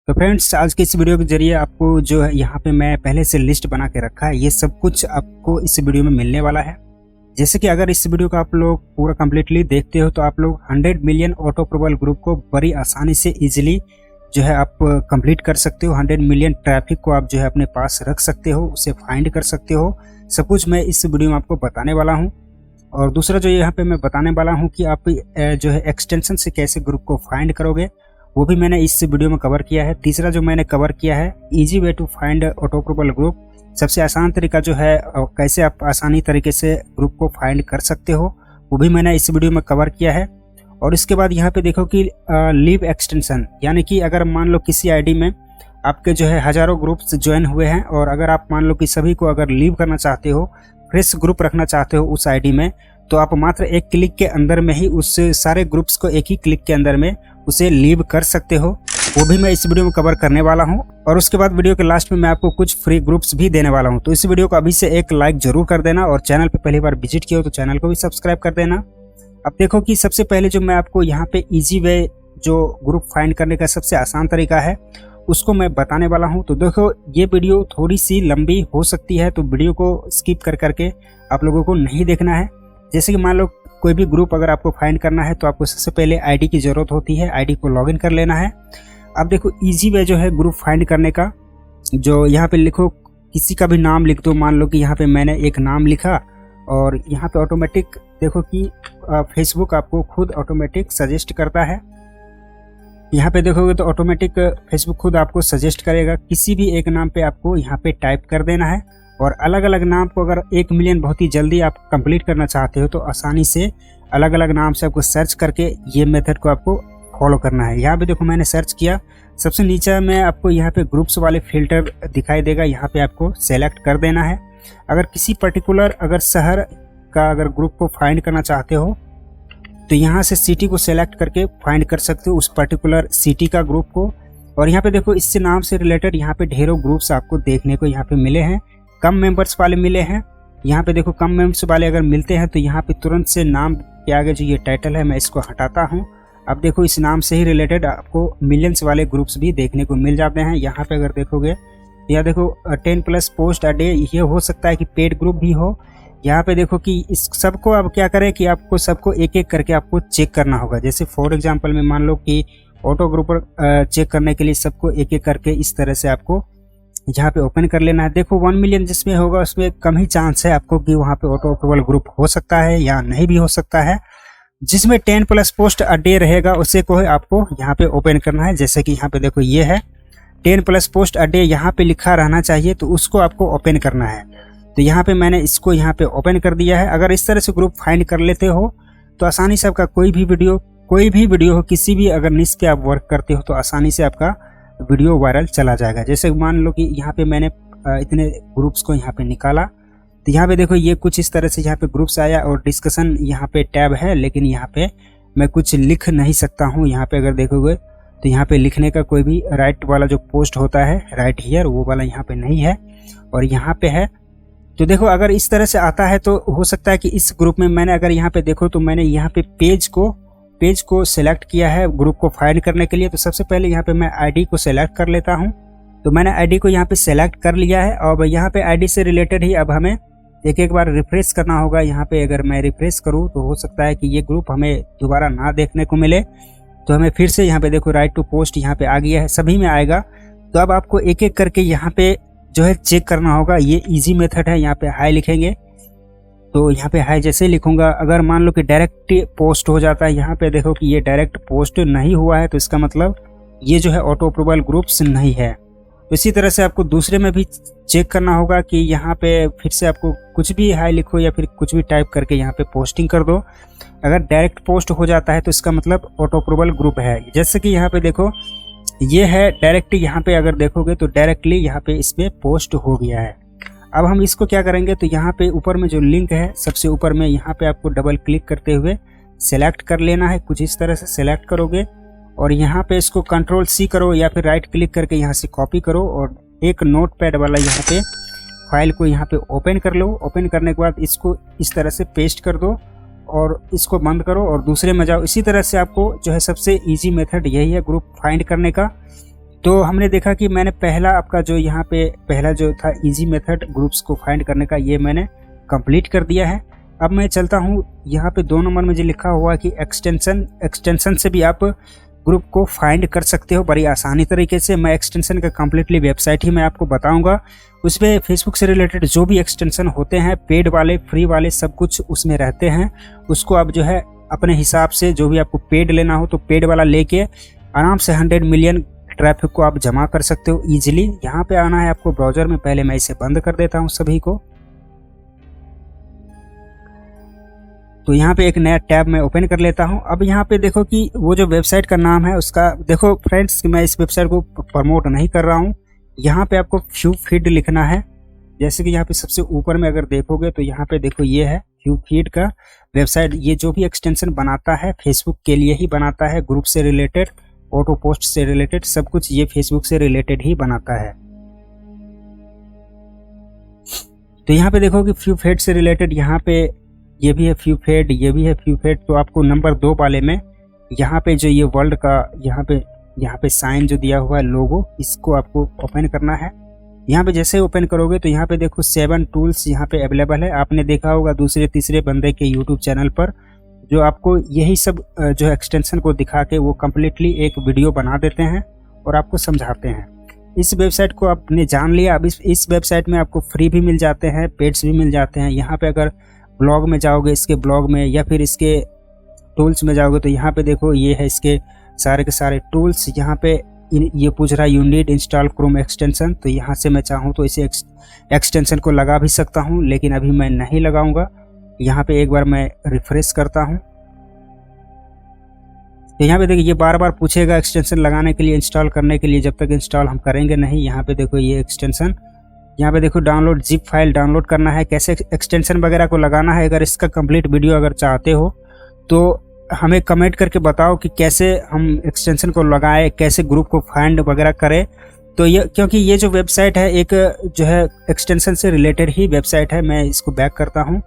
तो फ्रेंड्स, आज के इस वीडियो के जरिए आपको जो है यहाँ पे मैं पहले से लिस्ट बना के रखा है, ये सब कुछ आपको इस वीडियो में मिलने वाला है। जैसे कि अगर इस वीडियो को आप लोग पूरा कम्प्लीटली देखते हो तो आप लोग 100 मिलियन ऑटो अप्रूवल ग्रुप को बड़ी आसानी से इजीली जो है आप कंप्लीट कर सकते हो। 100 मिलियन ट्रैफिक को आप जो है अपने पास रख सकते हो, उसे फाइंड कर सकते हो। सब कुछ मैं इस वीडियो में आपको बताने वाला हूँ। और दूसरा जो यहाँ पे मैं बताने वाला हूँ कि आप जो है एक्सटेंशन से कैसे ग्रुप को फाइंड करोगे, वो भी मैंने इस वीडियो में कवर किया है। तीसरा जो मैंने कवर किया है easy way to find auto approval group, सबसे आसान तरीका जो है कैसे आप आसानी तरीके से ग्रुप को फाइंड कर सकते हो, वो भी मैंने इस वीडियो में कवर किया है। और इसके बाद यहाँ पे देखो कि लीव एक्सटेंशन, यानी कि अगर मान लो किसी आईडी में आपके जो है हजारों ग्रुप्स ज्वाइन हुए हैं और अगर आप मान लो कि सभी को अगर लीव करना चाहते हो, फ्रेश ग्रुप रखना चाहते हो उस आईडी में, तो आप मात्र एक क्लिक के अंदर में ही उस सारे ग्रुप्स को एक ही क्लिक के अंदर में उसे लीव कर सकते हो। वो भी मैं इस वीडियो में कवर करने वाला हूं। और उसके बाद वीडियो के लास्ट में मैं आपको कुछ फ्री ग्रुप्स भी देने वाला हूं। तो इस वीडियो को अभी से एक लाइक जरूर कर देना और चैनल पे पहली बार विजिट किया हो तो चैनल को भी सब्सक्राइब कर देना। अब देखो कि सबसे पहले जो मैं आपको यहाँ पे इजी वे जो ग्रुप फाइंड करने का सबसे आसान तरीका है उसको मैं बताने वाला हूँ। तो देखो, ये वीडियो थोड़ी सी लंबी हो सकती है, तो वीडियो को स्किप कर करके आप लोगों को नहीं देखना है। जैसे कि मान लो कोई भी ग्रुप अगर आपको फाइंड करना है तो आपको सबसे पहले आईडी की ज़रूरत होती है, आईडी को लॉगिन कर लेना है। अब देखो इजी वे जो है ग्रुप फाइंड करने का, जो यहाँ पे लिखो किसी का भी नाम लिख दो। मान लो कि यहाँ पे मैंने एक नाम लिखा और यहाँ पे ऑटोमेटिक देखो कि फेसबुक आपको खुद ऑटोमेटिक सजेस्ट करता है। यहाँ पे देखोगे तो ऑटोमेटिक फेसबुक खुद आपको सजेस्ट करेगा। किसी भी एक नाम पे आपको यहाँ पे टाइप कर देना है और अलग अलग नाम को अगर 1 मिलियन बहुत ही जल्दी आप कंप्लीट करना चाहते हो तो आसानी से अलग अलग नाम से आपको सर्च करके ये मेथड को आपको फॉलो करना है। यहाँ पे देखो मैंने सर्च किया, सबसे नीचे में आपको यहाँ पे ग्रुप्स वाले फिल्टर दिखाई देगा, यहाँ पे आपको सेलेक्ट कर देना है। अगर किसी पर्टिकुलर अगर शहर का अगर ग्रुप को फाइंड करना चाहते हो तो यहाँ से सिटी को सेलेक्ट करके फाइंड कर सकते हो उस पर्टिकुलर सिटी का ग्रुप को। और यहाँ पे देखो इससे नाम से रिलेटेड यहाँ पे ढेरों ग्रुप्स आपको देखने को यहाँ पे मिले हैं, कम मेंबर्स वाले मिले हैं। यहाँ पे देखो कम मेंबर्स वाले अगर मिलते हैं तो यहाँ पे तुरंत से नाम के आगे जो ये टाइटल है मैं इसको हटाता हूँ। अब देखो इस नाम से ही रिलेटेड आपको मिलियंस वाले ग्रुप्स भी देखने को मिल जाते हैं। यहाँ पे अगर देखोगे यहाँ देखो 10+ पोस्ट अ डे, ये हो सकता है कि पेड ग्रुप भी हो। यहाँ पे देखो कि इस सबको अब क्या करें कि आपको सबको एक एक करके आपको चेक करना होगा। जैसे फॉर एग्जांपल में मान लो कि ऑटो ग्रुप चेक करने के लिए सबको एक एक करके इस तरह से आपको यहाँ पे ओपन कर लेना है। देखो 1 मिलियन जिसमें होगा उसमें कम ही चांस है आपको कि वहाँ पे ऑटो अप्रूवल ग्रुप हो सकता है या नहीं भी हो सकता है। जिसमें 10+ पोस्ट अ डे रहेगा उसे को आपको यहाँ पे ओपन करना है। जैसे कि यहाँ पे देखो ये है 10+ पोस्ट अ डे, यहाँ पे लिखा रहना चाहिए तो उसको आपको ओपन करना है। तो यहाँ पे मैंने इसको यहाँ पे ओपन कर दिया है। अगर इस तरह से ग्रुप फाइंड कर लेते हो तो आसानी से आपका कोई भी वीडियो हो, किसी भी अगर निश पे आप वर्क करते हो तो आसानी से आपका वीडियो वायरल चला जाएगा। जैसे मान लो कि यहाँ पे मैंने इतने ग्रुप्स को यहाँ पे निकाला तो यहाँ पे देखो ये कुछ इस तरह से यहाँ पे ग्रुप्स आया और डिस्कशन यहाँ पे टैब है, लेकिन यहाँ पे मैं कुछ लिख नहीं सकता हूँ। यहाँ पे अगर देखोगे तो यहाँ पे लिखने का कोई भी राइट वाला जो पोस्ट होता है राइट हियर, वो वाला यहाँ पे नहीं है और यहाँ पे है। तो देखो अगर इस तरह से आता है तो हो सकता है कि इस ग्रुप में मैंने अगर यहाँ पे देखो तो मैंने यहाँ पे पेज को सिलेक्ट किया है ग्रुप को फाइंड करने के लिए। तो सबसे पहले यहाँ पे मैं आईडी को सिलेक्ट कर लेता हूँ। तो मैंने आईडी को यहाँ पे सिलेक्ट कर लिया है। अब यहाँ पे आईडी से रिलेटेड ही अब हमें एक बार रिफ्रेश करना होगा। यहाँ पे अगर मैं रिफ्रेश करूँ तो हो सकता है कि ये ग्रुप हमें दोबारा ना देखने को मिले, तो हमें फिर से यहाँ पे देखो राइट टू पोस्ट यहाँ पे आ गया है, सभी में आएगा। तो अब आपको एक एक करके यहाँ पे जो है चेक करना होगा। ये इजी मेथड है। यहाँ पे हाई लिखेंगे तो यहाँ पे हाई जैसे लिखूंगा, अगर मान लो कि डायरेक्ट पोस्ट हो जाता है, यहाँ पे देखो कि ये डायरेक्ट पोस्ट नहीं हुआ है तो इसका मतलब ये जो है ऑटो अप्रूवल ग्रुप्स नहीं है। तो इसी तरह से आपको दूसरे में भी चेक करना होगा कि यहाँ पे फिर से आपको कुछ भी हाई लिखो या फिर कुछ भी टाइप करके यहाँ पे पोस्टिंग कर दो। अगर डायरेक्ट पोस्ट हो जाता है तो इसका मतलब ऑटो अप्रूवल ग्रुप है। जैसे कि यहाँ पे देखो ये है डायरेक्ट, यहाँ पे अगर देखोगे तो डायरेक्टली यहाँ पे इसमें पोस्ट हो गया है। अब हम इसको क्या करेंगे तो यहाँ पे ऊपर में जो लिंक है सबसे ऊपर में, यहाँ पे आपको डबल क्लिक करते हुए सेलेक्ट कर लेना है। कुछ इस तरह से सेलेक्ट करोगे और यहाँ पे इसको Ctrl+C करो या फिर राइट क्लिक करके यहाँ से कॉपी करो और एक नोटपैड वाला यहाँ पे फाइल को यहाँ पे ओपन कर लो। ओपन करने के बाद इसको इस तरह से पेस्ट कर दो और इसको बंद करो और दूसरे में जाओ। इसी तरह से आपको जो है सबसे इजी मेथड यही है ग्रुप फाइंड करने का। तो हमने देखा कि मैंने पहला आपका जो यहाँ पे पहला जो था इजी मेथड ग्रुप्स को फाइंड करने का, ये मैंने कंप्लीट कर दिया है। अब मैं चलता हूँ यहाँ पे 2 नंबर में जो लिखा हुआ है कि एक्सटेंशन से भी आप ग्रुप को फाइंड कर सकते हो बड़ी आसानी तरीके से। मैं एक्सटेंशन का कम्प्लीटली वेबसाइट ही मैं आपको बताऊंगा। उसमें फेसबुक से रिलेटेड जो भी एक्सटेंशन होते हैं, पेड वाले फ्री वाले सब कुछ उसमें रहते हैं। उसको आप जो है अपने हिसाब से जो भी आपको पेड लेना हो तो पेड वाला लेके आराम से 100 मिलियन ट्रैफिक को आप जमा कर सकते हो ईजिली। यहाँ पे आना है आपको ब्राउजर में। पहले मैं इसे बंद कर देता हूँ सभी को। तो यहाँ पे एक नया टैब मैं ओपन कर लेता हूँ। अब यहाँ पे देखो कि वो जो वेबसाइट का नाम है उसका, देखो फ्रेंड्स मैं इस वेबसाइट को प्रमोट नहीं कर रहा हूँ। यहाँ पे आपको फ्यू फीड लिखना है। जैसे कि यहाँ पे सबसे ऊपर में अगर देखोगे तो यहाँ पे देखो ये है फ्यू फीड का वेबसाइट। ये जो भी एक्सटेंशन बनाता है फेसबुक के लिए ही बनाता है, ग्रुप से रिलेटेड, ऑटो पोस्ट से रिलेटेड, सब कुछ ये फेसबुक से रिलेटेड ही बनाता है। तो यहाँ पे देखो कि फ्यू फीड से रिलेटेड यहाँ पे ये भी है फ्यू फीड, ये भी है फ्यू फीड। तो आपको नंबर 2 वाले में यहाँ पे जो ये वर्ल्ड का यहाँ पे साइन जो दिया हुआ है लोगो, इसको आपको ओपन करना है। यहाँ पे जैसे ओपन करोगे तो यहाँ पे देखो 7 टूल्स यहाँ पे अवेलेबल है। आपने देखा होगा दूसरे तीसरे बंदे के यूट्यूब चैनल पर जो आपको यही सब जो एक्सटेंशन को दिखा के वो कम्प्लीटली एक वीडियो बना देते हैं और आपको समझाते हैं। इस वेबसाइट को आपने जान लिया। अब इस वेबसाइट में आपको फ्री भी मिल जाते हैं, पेड्स भी मिल जाते हैं। यहाँ पे अगर ब्लॉग में जाओगे, इसके ब्लॉग में या फिर इसके टूल्स में जाओगे तो यहाँ पे देखो ये है इसके सारे के सारे टूल्स। यहाँ पे ये पूछ रहा है you need install Chrome extension. तो यहाँ से मैं चाहूँ तो इसे एक्सटेंशन को लगा भी सकता हूँ, लेकिन अभी मैं नहीं लगाऊंगा। यहाँ पे एक बार मैं रिफ्रेश करता हूँ तो यहाँ पे देखिए ये बार बार पूछेगा एक्सटेंशन लगाने के लिए, इंस्टॉल करने के लिए, जब तक इंस्टॉल हम करेंगे नहीं। यहाँ पे देखो ये एक्सटेंशन, यहाँ पे देखो डाउनलोड जिप फाइल डाउनलोड करना है, कैसे एक्सटेंशन वगैरह को लगाना है। अगर इसका कंप्लीट वीडियो अगर चाहते हो तो हमें कमेंट करके बताओ कि कैसे हम एक्सटेंशन को लगाएं, कैसे ग्रुप को फाइंड वगैरह करें। तो ये क्योंकि ये जो वेबसाइट है एक जो है एक्सटेंशन से रिलेटेड ही वेबसाइट है। मैं इसको बैक करता हूँ।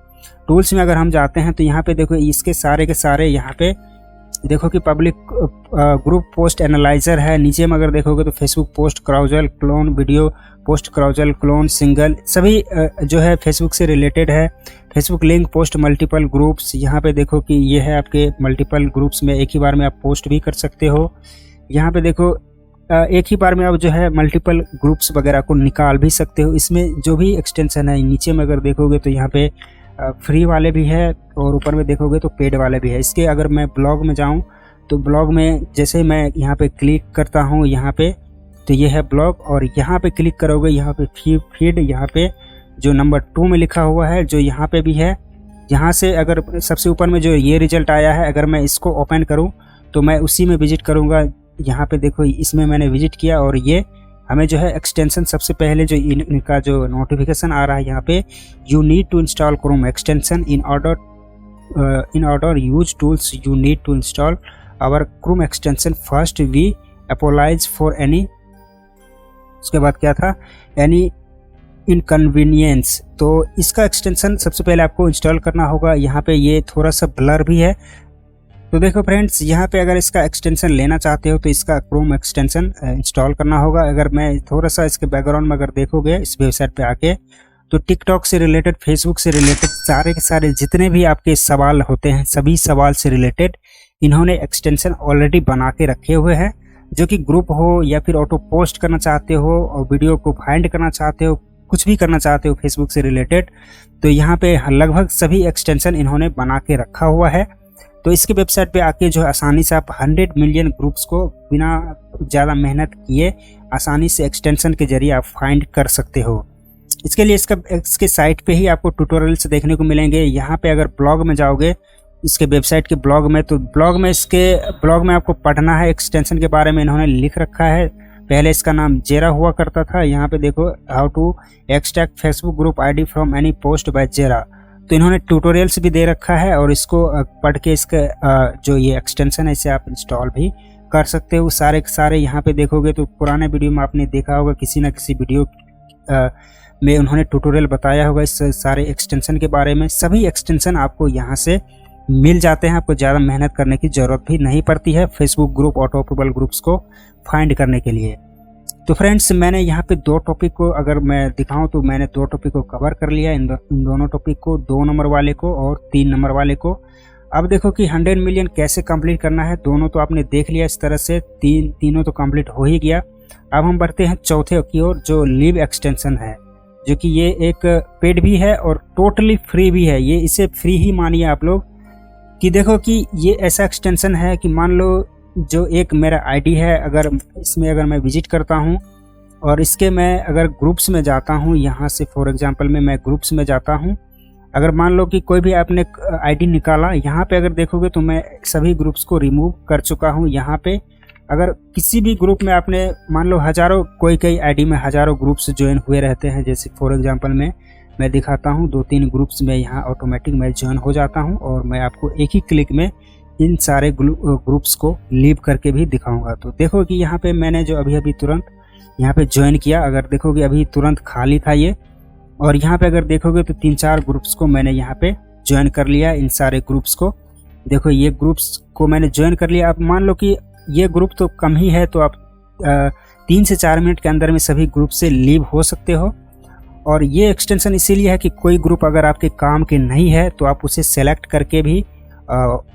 टूल्स में अगर हम जाते हैं तो यहाँ पे देखो इसके सारे के सारे यहाँ पे देखो कि पब्लिक ग्रुप पोस्ट एनालाइजर है। नीचे में अगर देखोगे तो Facebook post carousel clone, video post carousel clone, single, सभी जो है फेसबुक से रिलेटेड है। Facebook link post multiple groups, यहाँ पे देखो कि ये है आपके मल्टीपल ग्रुप्स में एक ही बार में आप पोस्ट भी कर सकते हो। यहाँ पे देखो एक ही बार में आप जो है मल्टीपल ग्रुप्स वगैरह को निकाल भी सकते हो। इसमें जो भी एक्सटेंशन है नीचे में अगर देखोगे तो यहाँ पे फ्री वाले भी है और ऊपर में देखोगे तो पेड वाले भी है। इसके अगर मैं ब्लॉग में जाऊं तो ब्लॉग में जैसे मैं यहाँ पे क्लिक करता हूँ यहाँ पे तो ये है ब्लॉग, और यहाँ पे क्लिक करोगे यहाँ पे फीड, यहाँ पे जो नंबर 2 में लिखा हुआ है जो यहाँ पे भी है। यहाँ से अगर सबसे ऊपर में जो ये रिजल्ट आया है, अगर मैं इसको ओपन करूँ तो मैं उसी में विजिट करूँगा। यहाँ पे देखो इसमें मैंने विजिट किया और ये हमें जो है एक्सटेंशन सबसे पहले जो इनका जो नोटिफिकेशन आ रहा है यहाँ पे, you need to install Chrome extension in order use tools, you need to install our Chrome extension first, we apologise for any, उसके बाद क्या था, एनी इनकन्वीनियंस। तो इसका एक्सटेंशन सबसे पहले आपको इंस्टॉल करना होगा। यहाँ पे ये थोड़ा सा ब्लर भी है। तो देखो फ्रेंड्स, यहाँ पे अगर इसका एक्सटेंशन लेना चाहते हो तो इसका क्रोम एक्सटेंशन इंस्टॉल करना होगा। अगर मैं थोड़ा सा इसके बैकग्राउंड में अगर देखोगे इस वेबसाइट पे आके तो टिकटॉक से रिलेटेड, फेसबुक से रिलेटेड सारे के सारे जितने भी आपके सवाल होते हैं, सभी सवाल से रिलेटेड इन्होंने एक्सटेंशन ऑलरेडी बना के रखे हुए हैं। जो कि ग्रुप हो या फिर ऑटो पोस्ट करना चाहते हो और वीडियो को फाइंड करना चाहते हो, कुछ भी करना चाहते हो फेसबुक से रिलेटेड, तो यहाँ पे लगभग सभी एक्सटेंशन इन्होंने बना के रखा हुआ है। तो इसके वेबसाइट पे आके जो आसानी से आप 100 मिलियन ग्रुप्स को बिना ज़्यादा मेहनत किए आसानी से एक्सटेंशन के जरिए आप फाइंड कर सकते हो। इसके लिए इसके साइट पे ही आपको ट्यूटोरियल्स देखने को मिलेंगे। यहाँ पे अगर ब्लॉग में जाओगे इसके वेबसाइट के ब्लॉग में, तो इसके ब्लॉग में आपको पढ़ना है एक्सटेंशन के बारे में। इन्होंने लिख रखा है, पहले इसका नाम जेरा हुआ करता था। यहाँ पे देखो how to extract Facebook group ID from any post by जेरा। तो इन्होंने ट्यूटोरियल्स भी दे रखा है और इसको पढ़ के इसका जो ये एक्सटेंशन है इसे आप इंस्टॉल भी कर सकते हो। सारे के सारे यहाँ पे देखोगे तो पुराने वीडियो में आपने देखा होगा, किसी ना किसी वीडियो में उन्होंने ट्यूटोरियल बताया होगा इस सारे एक्सटेंशन के बारे में। सभी एक्सटेंशन आपको यहाँ से मिल जाते हैं, आपको ज़्यादा मेहनत करने की ज़रूरत भी नहीं पड़ती है Facebook group, auto approval groups को फाइंड करने के लिए। तो फ्रेंड्स मैंने यहाँ पे 2 टॉपिक को अगर मैं दिखाऊं तो मैंने 2 टॉपिक को कवर कर लिया, इन दोनों टॉपिक को, 2 नंबर वाले को और 3 नंबर वाले को। अब देखो कि 100 मिलियन कैसे कंप्लीट करना है, दोनों तो आपने देख लिया इस तरह से, तीनों तो कंप्लीट हो ही गया। अब हम बढ़ते हैं चौथे की ओर, जो लीव एक्सटेंशन है, जो कि ये एक पेड भी है और टोटली फ्री भी है। ये इसे फ्री ही मानिए आप लोग, कि देखो कि ये ऐसा एक्सटेंशन है कि मान लो जो एक मेरा आईडी है, अगर इसमें अगर मैं विजिट करता हूँ और इसके मैं अगर ग्रुप्स में जाता हूँ, यहाँ से फॉर एग्जांपल में मैं ग्रुप्स में जाता हूँ, अगर मान लो कि कोई भी आपने आईडी निकाला, यहाँ पे अगर देखोगे तो मैं सभी ग्रुप्स को रिमूव कर चुका हूँ। यहाँ पे अगर किसी भी ग्रुप में आपने मान लो हज़ारों, कोई आईडी में हज़ारों ग्रुप्स ज्वाइन हुए रहते हैं, जैसे फॉर एग्जांपल में मैं दिखाता हूँ 2-3 ग्रुप्स में यहाँ ऑटोमेटिक मैं ज्वाइन हो जाता हूँ और मैं आपको एक ही क्लिक में इन सारे ग्रुप्स को लीव करके भी दिखाऊंगा। तो देखो कि यहाँ पे मैंने जो अभी तुरंत यहाँ पे ज्वाइन किया, अगर देखोगे अभी तुरंत खाली था ये, और यहाँ पे अगर देखोगे तो 3-4 ग्रुप्स को मैंने यहाँ पे ज्वाइन कर लिया। इन सारे ग्रुप्स को देखो, ये ग्रुप्स को मैंने ज्वाइन कर लिया। अब मान लो कि ये ग्रुप तो कम ही है, तो आप 3 से 4 मिनट के अंदर में सभी ग्रुप से लीव हो सकते हो। और ये एक्सटेंशन इसीलिए है कि कोई ग्रुप अगर आपके काम के नहीं है तो आप उसे सेलेक्ट करके भी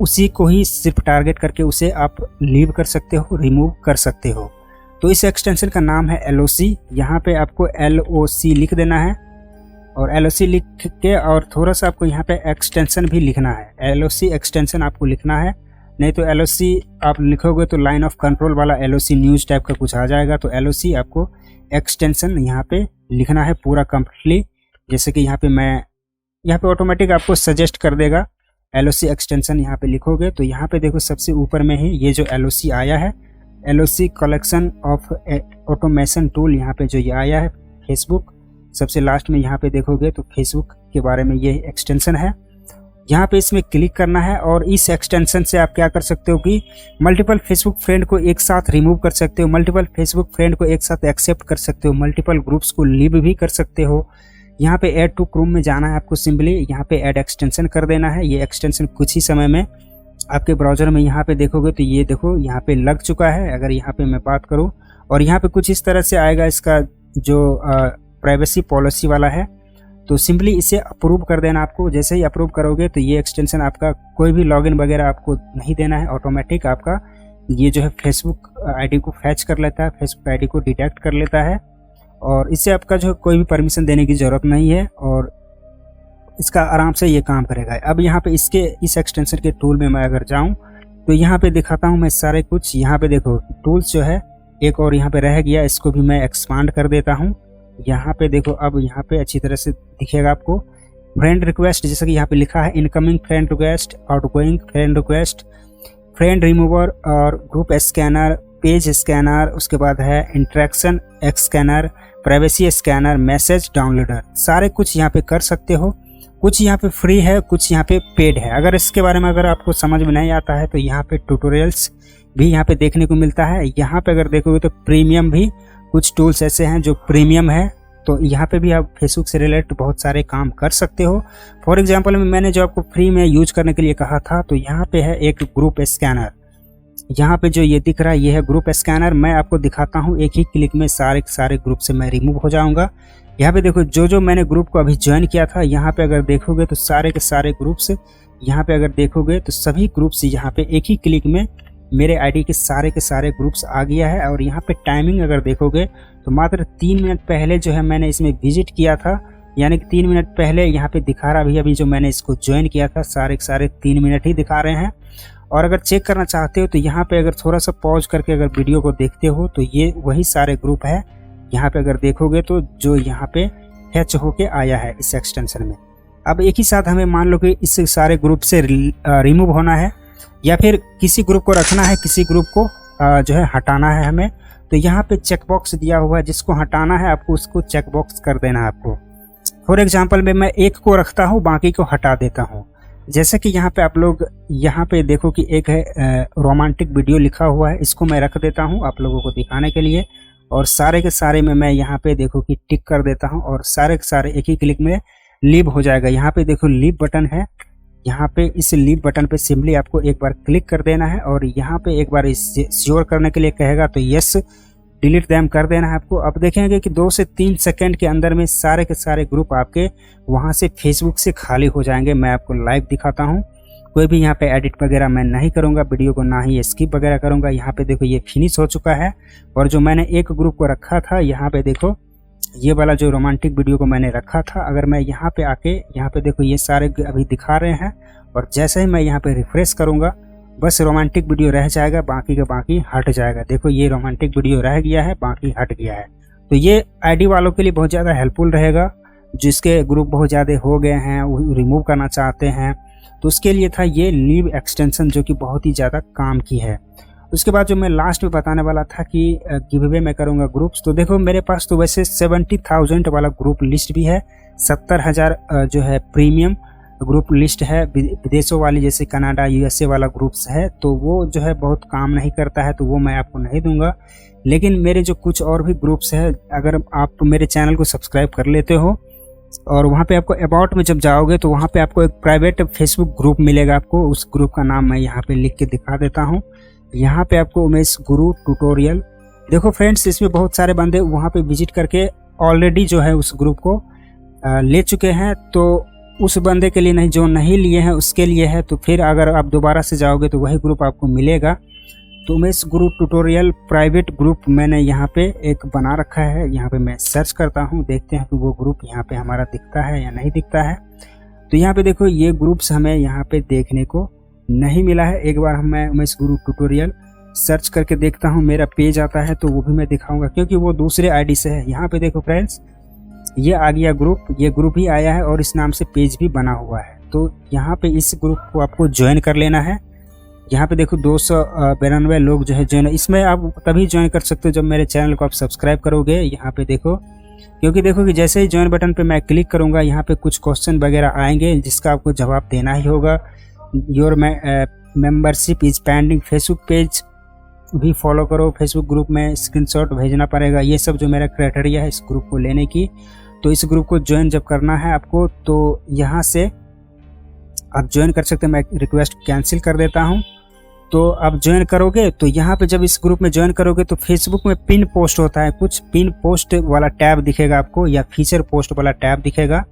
उसी को ही सिर्फ टारगेट करके उसे आप लीव कर सकते हो, रिमूव कर सकते हो। तो इस एक्सटेंशन का नाम है LOC। यहाँ पे आपको LOC लिख देना है और LOC लिख के और थोड़ा सा आपको यहाँ पे एक्सटेंशन भी लिखना है। LOC एक्सटेंशन आपको लिखना है, नहीं तो LOC आप लिखोगे तो लाइन ऑफ कंट्रोल वाला LOC न्यूज़ टाइप का कुछ आ जाएगा। तो LOC आपको एक्सटेंशन यहाँ पे लिखना है पूरा कंप्लीटली। जैसे कि यहाँ पे ऑटोमेटिक आपको सजेस्ट कर देगा LOC एक्सटेंशन, यहाँ पे लिखोगे तो यहाँ पे देखो सबसे ऊपर में ही ये जो LOC आया है, LOC collection of automation tool, यहाँ पे जो ये आया है फेसबुक, सबसे लास्ट में यहाँ पे देखोगे तो फेसबुक के बारे में ये एक्सटेंशन है। यहाँ पे इसमें क्लिक करना है और इस एक्सटेंशन से आप क्या कर सकते हो कि मल्टीपल फेसबुक फ्रेंड को एक साथ रिमूव कर सकते हो, मल्टीपल फेसबुक फ्रेंड को एक साथ एक्सेप्ट कर सकते हो, मल्टीपल ग्रुप्स को लीव भी कर सकते हो। यहाँ पे ऐड टू क्रोम में जाना है आपको, सिंपली यहाँ पे ऐड एक्सटेंशन कर देना है। ये एक्सटेंशन कुछ ही समय में आपके ब्राउजर में यहाँ पे देखोगे तो ये देखो यहाँ पे लग चुका है। अगर यहाँ पे मैं बात करूँ और यहाँ पे कुछ इस तरह से आएगा, इसका जो प्राइवेसी पॉलिसी वाला है, तो सिंपली इसे अप्रूव कर देना आपको। जैसे ही अप्रूव करोगे तो ये एक्सटेंशन आपका कोई भी लॉगिन वगैरह आपको नहीं देना है, ऑटोमेटिक आपका ये जो है फेसबुक आईडी को फैच कर लेता है, फेसबुक आईडी को डिटेक्ट कर लेता है और इससे आपका जो कोई भी परमिशन देने की ज़रूरत नहीं है और इसका आराम से ये काम करेगा। अब यहाँ पे इस एक्सटेंशन के टूल में मैं अगर जाऊँ तो यहाँ पे दिखाता हूँ मैं सारे कुछ। यहाँ पे देखो टूल्स जो है एक और यहाँ पे रह गया, इसको भी मैं एक्सपांड कर देता हूँ। यहाँ पे देखो, अब यहाँ पे अच्छी तरह से दिखेगा आपको फ्रेंड रिक्वेस्ट, जैसे कि यहाँ पे लिखा है incoming friend request, outgoing friend request, friend remover और ग्रुप स्कैनर, पेज स्कैनर, उसके बाद है interaction scanner, privacy scanner, message downloader, सारे कुछ यहाँ पे कर सकते हो। कुछ यहाँ पे फ्री है, कुछ यहाँ पे पेड है। अगर इसके बारे में अगर आपको समझ में नहीं आता है तो यहाँ पे ट्यूटोरियल्स भी यहाँ पे देखने को मिलता है। यहाँ पे अगर देखोगे तो प्रीमियम भी कुछ टूल्स ऐसे हैं जो प्रीमियम है, तो यहाँ पे भी आप फेसबुक से रिलेटेड बहुत सारे काम कर सकते हो। फॉर एग्जांपल में मैंने जो आपको फ्री में यूज करने के लिए कहा था, तो यहाँ पे है एक ग्रुप स्कैनर। यहाँ पे जो ये दिख रहा है ये है ग्रुप स्कैनर। मैं आपको दिखाता हूँ, एक ही क्लिक में सारे ग्रुप से मैं रिमूव हो जाऊँगा। यहाँ पे देखो जो मैंने ग्रुप को अभी ज्वाइन किया था, यहाँ पे अगर देखोगे तो सारे के सारे ग्रुप्स, यहाँ पे अगर देखोगे तो सभी ग्रुप्स यहाँ पे एक ही क्लिक में मेरे आईडी के सारे ग्रुप्स आ गया है। और यहाँ पे टाइमिंग अगर देखोगे तो मात्र 3 मिनट पहले जो है मैंने इसमें विजिट किया था, यानी कि 3 मिनट पहले यहाँ पे दिखा रहा भी, अभी जो मैंने इसको ज्वाइन किया था सारे के सारे 3 मिनट ही दिखा रहे हैं। और अगर चेक करना चाहते हो तो यहाँ पे अगर थोड़ा सा पॉज करके अगर वीडियो को देखते हो तो ये वही सारे ग्रुप है। यहाँ पे अगर देखोगे तो जो यहाँ पे फैच होके आया है इस एक्सटेंशन में। अब एक ही साथ हमें मान लो कि इस सारे ग्रुप से रिमूव होना है या फिर किसी ग्रुप को रखना है, किसी ग्रुप को जो है हटाना है हमें, तो यहाँ पे चेकबॉक्स दिया हुआ है, जिसको हटाना है आपको उसको चेकबॉक्स कर देना है आपको। फॉर एग्जांपल में मैं एक को रखता हूँ, बाकी को हटा देता हूँ। जैसे कि यहाँ पे आप लोग यहाँ पे देखो कि एक है रोमांटिक वीडियो लिखा हुआ है, इसको मैं रख देता हूँ आप लोगों को दिखाने के लिए। और सारे के सारे में मैं यहाँ पे देखो कि टिक कर देता हूँ और सारे के सारे एक ही क्लिक में लीव हो जाएगा। यहाँ पे देखो लीव बटन है, यहाँ पे इस लीव बटन पे सिंपली आपको एक बार क्लिक कर देना है और यहाँ पे एक बार श्योर करने के लिए कहेगा तो यस डिलीट दैम कर देना है आपको। अब देखेंगे कि 2 से 3 सेकंड के अंदर में सारे के सारे ग्रुप आपके वहाँ से फेसबुक से खाली हो जाएंगे। मैं आपको लाइव दिखाता हूँ। कोई भी यहाँ पे एडिट वगैरह मैं नहीं करूँगा वीडियो को, ना ही स्किप वगैरह करूँगा। यहाँ पे देखो ये फिनिश हो चुका है। और जो मैंने एक ग्रुप को रखा था, यहाँ पे देखो ये वाला जो रोमांटिक वीडियो को मैंने रखा था, अगर मैं यहाँ पे आके यहाँ पे देखो ये सारे अभी दिखा रहे हैं। और जैसे ही मैं यहाँ पे रिफ्रेश करूँगा बस रोमांटिक वीडियो रह जाएगा, बाकी का बाकी हट जाएगा। देखो ये रोमांटिक वीडियो रह गया है, बाकी हट गया है। तो ये आईडी वालों के लिए बहुत ज़्यादा हेल्पफुल रहेगा, जिसके ग्रुप बहुत ज़्यादा हो गए हैं, वो रिमूव करना चाहते हैं, तो उसके लिए था ये लीव एक्सटेंशन, जो कि बहुत ही ज़्यादा काम की है। उसके बाद जो मैं लास्ट में बताने वाला था कि गिव अवे मैं करूँगा ग्रुप्स, तो देखो मेरे पास तो वैसे 70,000 वाला ग्रुप लिस्ट भी है, 70,000 जो है प्रीमियम ग्रुप लिस्ट है विदेशों वाली, जैसे कनाडा यूएसए वाला ग्रुप्स है, तो वो जो है बहुत काम नहीं करता है, तो वो मैं आपको नहीं दूंगा। लेकिन मेरे जो कुछ और भी ग्रुप्स है, अगर आप मेरे चैनल को सब्सक्राइब कर लेते हो और वहाँ पे आपको अबाउट में जब जाओगे तो वहाँ पे आपको एक प्राइवेट फेसबुक ग्रुप मिलेगा। आपको उस ग्रुप का नाम मैं यहाँ पे लिख के दिखा देता हूँ। यहाँ पे आपको उमेश गुरु ट्यूटोरियल, देखो फ्रेंड्स इसमें बहुत सारे बंदे वहाँ पे विजिट करके ऑलरेडी जो है उस ग्रुप को ले चुके हैं। तो उस बंदे के लिए नहीं, जो नहीं लिए हैं उसके लिए है। तो फिर अगर आप दोबारा से जाओगे तो वही ग्रुप आपको मिलेगा। तो उमेश गुरु ट्यूटोरियल प्राइवेट ग्रुप मैंने यहाँ पे एक बना रखा है। यहाँ पे मैं सर्च करता हूँ, देखते हैं कि वो ग्रुप यहाँ पे हमारा दिखता है या नहीं दिखता है। तो यहाँ पे देखो ये ग्रुप्स हमें यहाँ पे देखने को नहीं मिला है। एक बार मैं उमेश गुरु ट्यूटोरियल सर्च करके देखता हूँ, मेरा पेज आता है तो वो भी मैं दिखाऊंगा, क्योंकि वो दूसरे आईडी से है। यहाँ पे देखो फ्रेंड्स ये आ गया ग्रुप, ये ग्रुप ही आया है और इस नाम से पेज भी बना हुआ है। तो यहाँ पे इस ग्रुप को आपको ज्वाइन कर लेना है। यहाँ पे देखो 292 लोग जो है ज्वाइन, इसमें आप तभी ज्वाइन कर सकते हो जब मेरे चैनल को आप सब्सक्राइब करोगे। यहाँ पे देखो, क्योंकि देखो कि जैसे ही ज्वाइन बटन पे मैं क्लिक करूँगा यहाँ पे कुछ क्वेश्चन वगैरह आएंगे जिसका आपको जवाब देना ही होगा। Your membership is pending, Facebook page भी फॉलो करो, फेसबुक ग्रुप में स्क्रीनशॉट भेजना पड़ेगा। ये सब जो मेरा क्राइटेरिया है इस ग्रुप को लेने की। तो इस ग्रुप को ज्वाइन जब करना है आपको, तो यहाँ से आप ज्वाइन कर सकते हैं। मैं रिक्वेस्ट कैंसिल कर देता हूँ। तो आप ज्वाइन करोगे तो यहाँ पे जब इस ग्रुप में ज्वाइन करोगे तो फेसबुक में पिन पोस्ट होता है, कुछ पिन पोस्ट वाला टैब दिखेगा आपको या फीचर पोस्ट वाला टैब दिखेगा,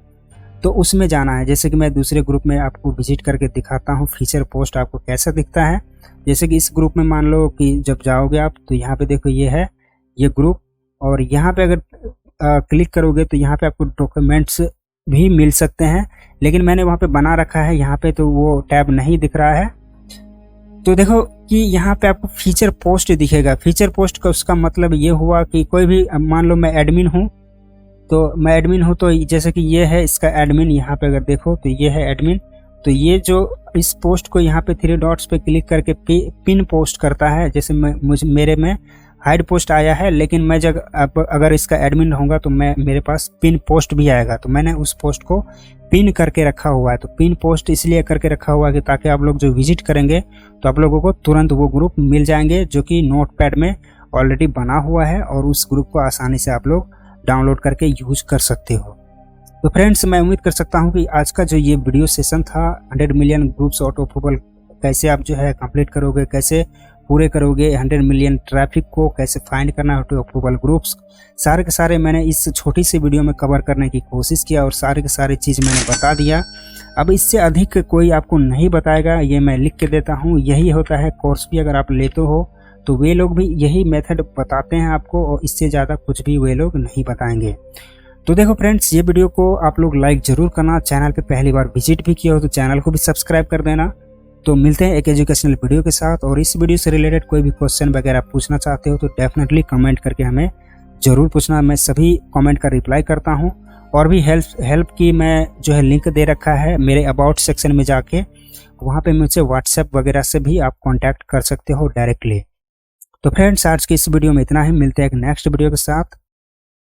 तो उसमें जाना है। जैसे कि मैं दूसरे ग्रुप में आपको विजिट करके दिखाता हूँ फीचर पोस्ट आपको कैसा दिखता है। जैसे कि इस ग्रुप में मान लो कि जब जाओगे आप तो यहाँ पे देखो ये है ये ग्रुप, और यहाँ पे अगर क्लिक करोगे तो यहाँ पे आपको डॉक्यूमेंट्स भी मिल सकते हैं, लेकिन मैंने वहाँ पे बना रखा है, यहाँ पे तो वो टैब नहीं दिख रहा है। तो देखो कि यहाँ पे आपको फीचर पोस्ट दिखेगा। फीचर पोस्ट का उसका मतलब ये हुआ कि कोई भी, मान लो मैं एडमिन हूँ, तो मैं एडमिन हूँ, तो जैसे कि ये है इसका एडमिन, यहाँ पे अगर देखो तो ये है एडमिन। तो ये जो इस पोस्ट को यहाँ पे 3 डॉट्स पे क्लिक करके पिन पोस्ट करता है। जैसे मेरे में हाइड पोस्ट आया है, लेकिन मैं जब अगर इसका एडमिन होगा तो मेरे पास पिन पोस्ट भी आएगा। तो मैंने उस पोस्ट को पिन करके रखा हुआ है। तो पिन पोस्ट इसलिए करके रखा हुआ है कि ताकि आप लोग जो विजिट करेंगे तो आप लोगों को तुरंत वो ग्रुप मिल जाएंगे, जो कि नोटपैड में ऑलरेडी बना हुआ है, और उस ग्रुप को आसानी से आप लोग डाउनलोड करके यूज कर सकते हो। तो फ्रेंड्स मैं उम्मीद कर सकता हूँ कि आज का जो ये वीडियो सेशन था 100 मिलियन ग्रुप्स ऑटो अप्रूवल कैसे आप जो है कंप्लीट करोगे, कैसे पूरे करोगे, 100 मिलियन ट्रैफिक को कैसे फाइंड करना ऑटो अप्रूवल ग्रुप्स, सारे के सारे मैंने इस छोटी सी वीडियो में कवर करने की कोशिश किया और सारे के सारे चीज़ मैंने बता दिया। अब इससे अधिक कोई आपको नहीं बताएगा, ये मैं लिख के देता हूँ। यही होता है कोर्स भी अगर आप लेते हो तो वे लोग भी यही मेथड बताते हैं आपको, और इससे ज़्यादा कुछ भी वे लोग नहीं बताएंगे। तो देखो फ्रेंड्स, ये वीडियो को आप लोग लाइक जरूर करना। चैनल पे पहली बार विजिट भी किया हो तो चैनल को भी सब्सक्राइब कर देना। तो मिलते हैं एक एजुकेशनल वीडियो के साथ, और इस वीडियो से रिलेटेड कोई भी क्वेश्चन वगैरह पूछना चाहते हो तो डेफिनेटली कमेंट करके हमें ज़रूर पूछना। मैं सभी कमेंट का रिप्लाई करता हूँ, और भी हेल्प की मैं जो है लिंक दे रखा है मेरे अबाउट सेक्शन में जाके, वहाँ पे मुझसे व्हाट्सएप वगैरह से भी आप कॉन्टैक्ट कर सकते हो डायरेक्टली। तो फ्रेंड्स आज की इस वीडियो में इतना ही, मिलते हैं एक नेक्स्ट वीडियो के साथ।